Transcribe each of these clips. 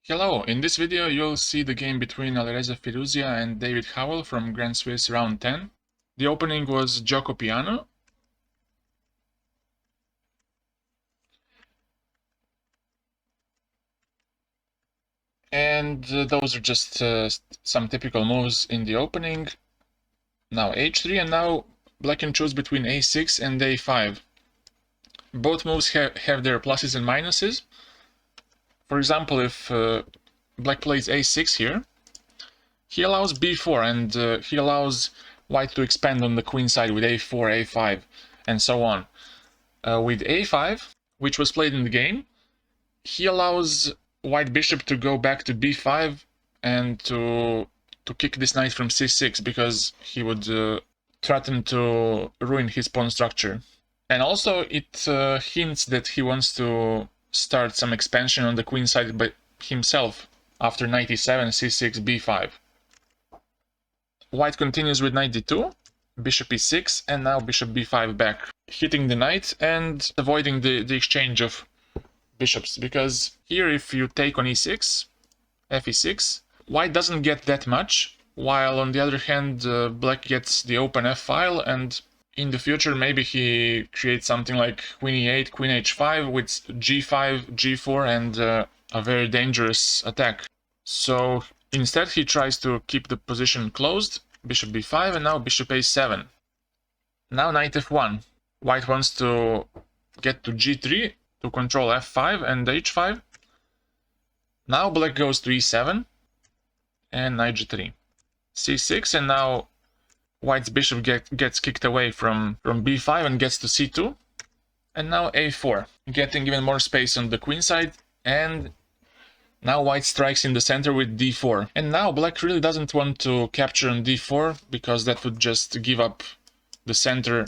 Hello, in this video you'll see the game between Alireza Firouzja and David Howell from Grand Swiss round 10. The opening was Gioco Piano. And those are just some typical moves in the opening. Now h3, and now black can choose between a6 and a5. Both moves have their pluses and minuses. For example, if black plays a6 here, he allows b4 and he allows white to expand on the queen side with a4, a5, and so on. With a5, which was played in the game, he allows white bishop to go back to b5 and to kick this knight from c6, because he would threaten to ruin his pawn structure. And also it hints that he wants to start some expansion on the queen side by himself after knight e7, c6, b5. White continues with knight d2, bishop e6, and now bishop b5 back, hitting the knight and avoiding the exchange of bishops, because here if you take on e6, fe6, white doesn't get that much, while on the other hand black gets the open f-file, and in the future maybe he creates something like queen e8, queen h5 with g5, g4 and a very dangerous attack. So instead he tries to keep the position closed, bishop b5, and now bishop a7. Now knight f1. White wants to get to g3 to control f5 and h5. Now black goes to e7 and knight g3. c6, and now white's bishop gets kicked away from b5 and gets to c2. And now a4, getting even more space on the queen side, and now white strikes in the center with d4. And now black really doesn't want to capture on d4, because that would just give up the center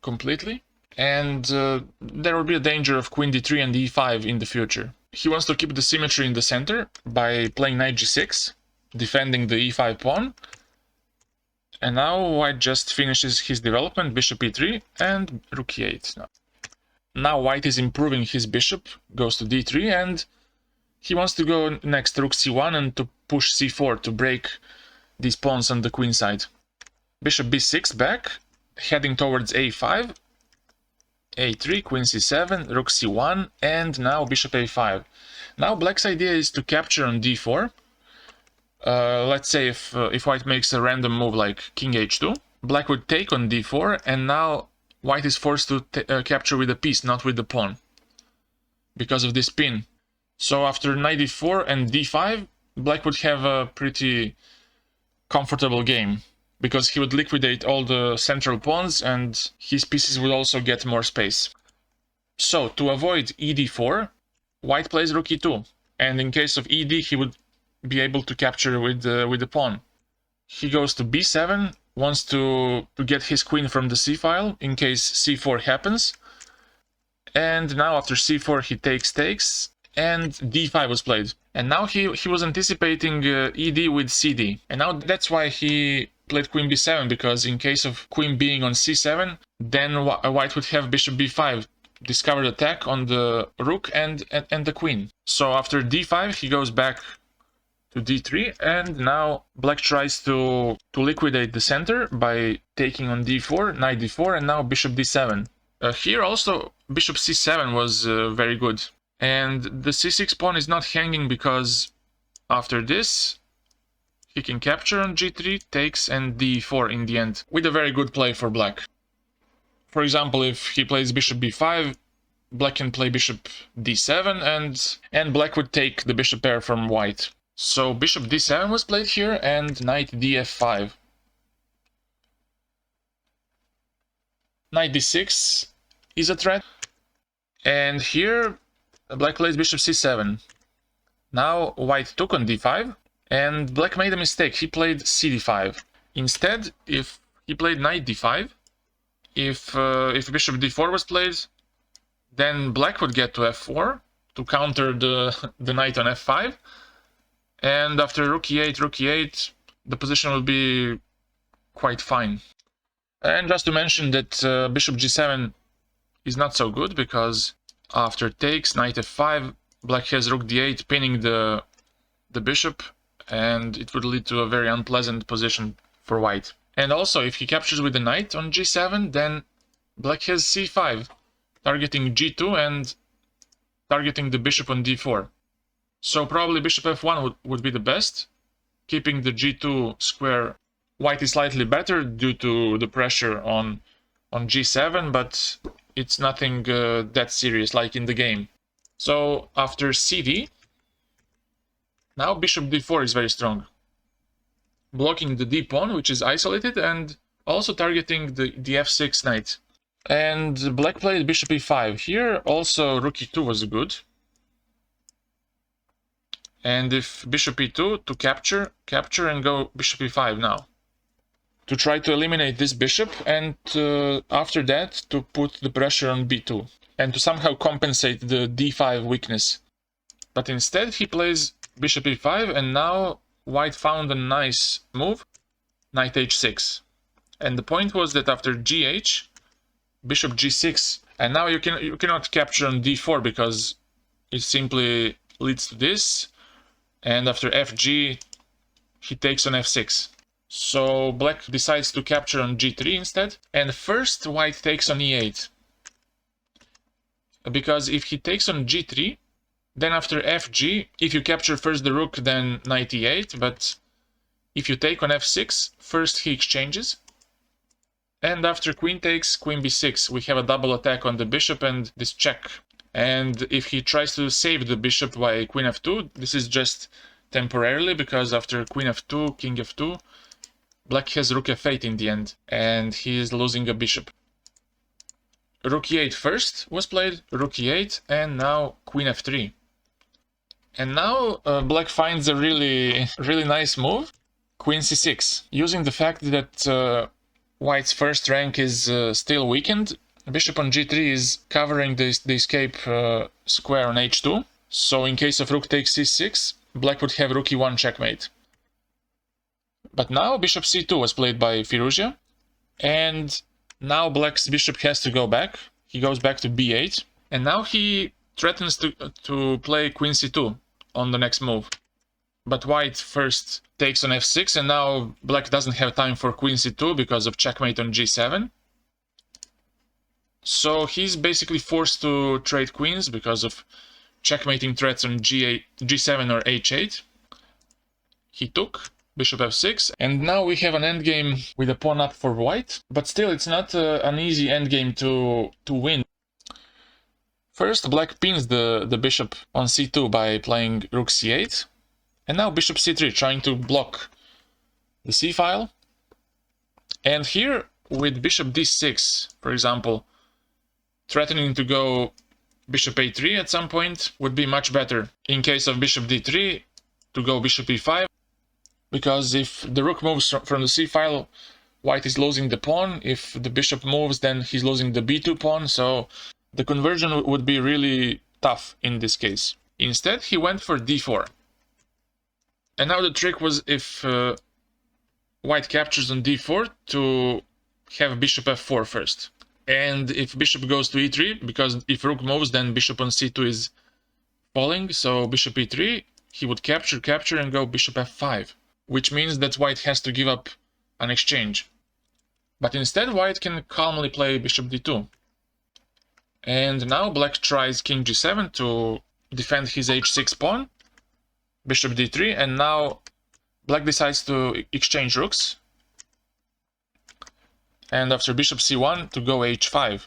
completely. And there will be a danger of queen d3 and e5 in the future. He wants to keep the symmetry in the center by playing knight g6, defending the e5 pawn. And now white just finishes his development, bishop e3 and rook e8. Now white is improving his bishop, goes to d3, and he wants to go next rook c1 and to push c4 to break these pawns on the queen side. Bishop b6 back, heading towards a5, a3, queen c7, rook c1, and now bishop a5. Now black's idea is to capture on d4. Let's say if white makes a random move like king h2, black would take on d4, and now white is forced to capture with a piece, not with the pawn, because of this pin. So after knight d4 and d5, black would have a pretty comfortable game, because he would liquidate all the central pawns and his pieces would also get more space. So to avoid ed4, white plays rook e2, and in case of ed he would be able to capture with the pawn. He goes to b7, wants to get his queen from the c-file in case c4 happens. And now after c4 he takes, and d5 was played. And now he was anticipating ed with cd. And now that's why he played queen b7, because in case of queen being on c7, then white would have bishop b5, discovered attack on the rook and the queen. So after d5 he goes back to d3, and now black tries to liquidate the center by taking on d4, knight d4, and now bishop d7. Here also bishop c7 was very good. And the c6 pawn is not hanging, because after this he can capture on g3, takes, and d4 in the end, with a very good play for black. For example, if he plays bishop b5, black can play bishop d7, and black would take the bishop pair from white. So bishop d7 was played here, and knight df5. Knight d6 is a threat, and here black plays bishop c7. Now white took on d5, and black made a mistake. He played cd5. Instead, if he played knight d5, if bishop d4 was played, then black would get to f4 to counter the knight on f5. And after rook e8, the position will be quite fine. And just to mention that bishop g7 is not so good, because after takes, knight f5, black has rook d8, pinning the the bishop, and it would lead to a very unpleasant position for white. And also, if he captures with the knight on g7, then black has c5, targeting g2 and targeting the bishop on d4. So probably bishop f1 would be the best, keeping the g2 square. White is slightly better due to the pressure on g7, but it's nothing that serious like in the game. So after cd, now bishop d4 is very strong, blocking the d pawn, which is isolated, and also targeting the f6 knight. And black played bishop e5. Here also rook e2 was good. And if bishop e2 to capture and go bishop e5 now, to try to eliminate this bishop, and after that to put the pressure on b2 and to somehow compensate the d5 weakness. But instead he plays bishop e5, and now white found a nice move, knight h6. And the point was that after gh, bishop g6, and now you cannot capture on d4 because it simply leads to this, and after fg he takes on f6. So black decides to capture on g3 instead, and first white takes on e8, because if he takes on g3, then after fg, if you capture first the rook, then knight e8, but if you take on f6, first he exchanges, and after queen takes, queen b6, we have a double attack on the bishop and this check. And if he tries to save the bishop by queen f2, this is just temporarily, because after queen f2, king f2, black has rook f8 in the end, and he is losing a bishop. Rook e8 first was played, rook e8, and now queen f3. And now black finds a really nice move, queen c6. Using the fact that white's first rank is still weakened, bishop on g3 is covering the escape square on h2. So in case of rook takes c6, black would have rook e1 checkmate. But now bishop c2 was played by Firouzja, and now black's bishop has to go back. He goes back to b8, and now he threatens to play queen c2 on the next move. But white first takes on f6, and now black doesn't have time for queen c2 because of checkmate on g7. So he's basically forced to trade queens because of checkmating threats on g8, g7 or h8. He took bishop f6, and now we have an endgame with a pawn up for white, but still it's not an easy endgame to win. First, black pins the bishop on c2 by playing rook c8, and now bishop c3, trying to block the c-file. And here, with bishop d6, for example, threatening to go bishop a3 at some point would be much better. In case of bishop d3, to go bishop e5, because if the rook moves from the c-file, white is losing the pawn. If the bishop moves, then he's losing the b2 pawn, so the conversion would be really tough in this case. Instead, he went for d4. And now the trick was, if white captures on d4, to have bishop f4 first. And if bishop goes to e3, because if rook moves, then bishop on c2 is falling, so bishop e3, he would capture and go bishop f5, which means that white has to give up an exchange. But instead, white can calmly play bishop d2. And now black tries king g7 to defend his h6 pawn, bishop d3, and now black decides to exchange rooks. And after bishop c1 to go h5.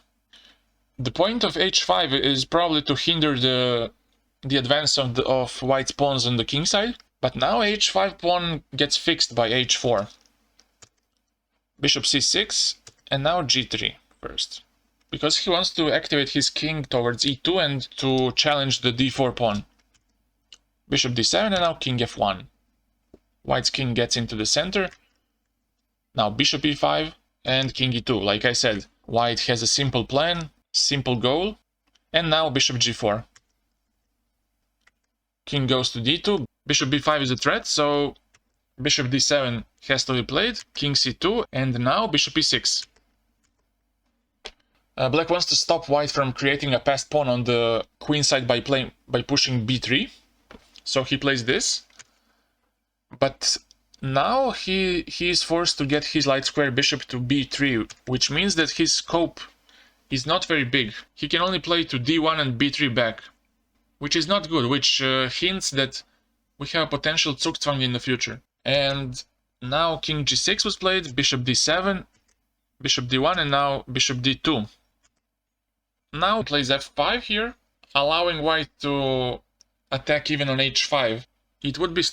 The point of h5 is probably to hinder the advance of white's pawns on the king side, but now h5 pawn gets fixed by h4. Bishop c6, and now g3 first, because he wants to activate his king towards e2 and to challenge the d4 pawn. Bishop d7, and now king f1. White's king gets into the center. Now bishop e5 and king e2. Like I said, white has a simple plan, simple goal, and now bishop g4. King goes to d2, bishop b5 is a threat, so bishop d7 has to be played, king c2, and now bishop e6. Black wants to stop white from creating a passed pawn on the queen side by pushing b3, so he plays this. But now he is forced to get his light square bishop to b3, which means that his scope is not very big. He can only play to d1 and b3 back, which is not good, which hints that we have a potential Zugzwang in the future. And now king g6 was played, bishop d7, bishop d1, and now bishop d2. Now plays f5 here, allowing white to attack even on h5. It would be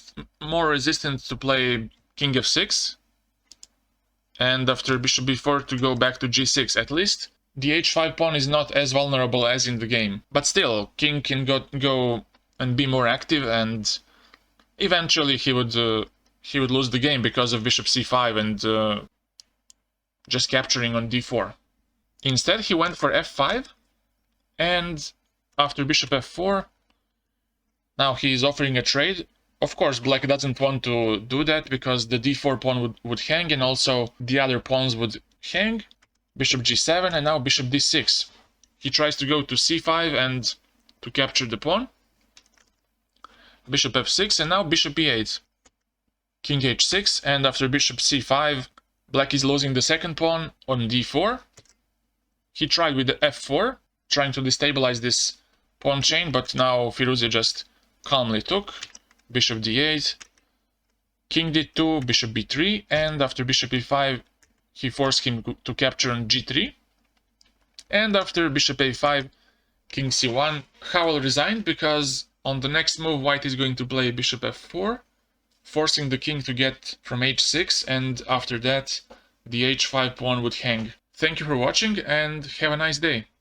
more resistant to play king f6, and after bishop b4 to go back to g6. At least the h5 pawn is not as vulnerable as in the game. But still, king can go and be more active, and eventually he would lose the game because of bishop c5 and just capturing on d4. Instead, he went for f5, and after bishop f4, now he is offering a trade. Of course, black doesn't want to do that because the d4 pawn would hang, and also the other pawns would hang. Bishop g7, and now bishop d6. He tries to go to c5 and to capture the pawn. Bishop f6, and now bishop e8. King h6, and after bishop c5, black is losing the second pawn on d4. He tried with the f4, trying to destabilize this pawn chain, but now Firouzja just calmly took. Bishop d8, king d2, bishop b3, and after bishop e5, he forced him to capture on g3. And after bishop a5, king c1, Howell resigned because on the next move white is going to play bishop f4, forcing the king to get from h6, and after that the h5 pawn would hang. Thank you for watching and have a nice day.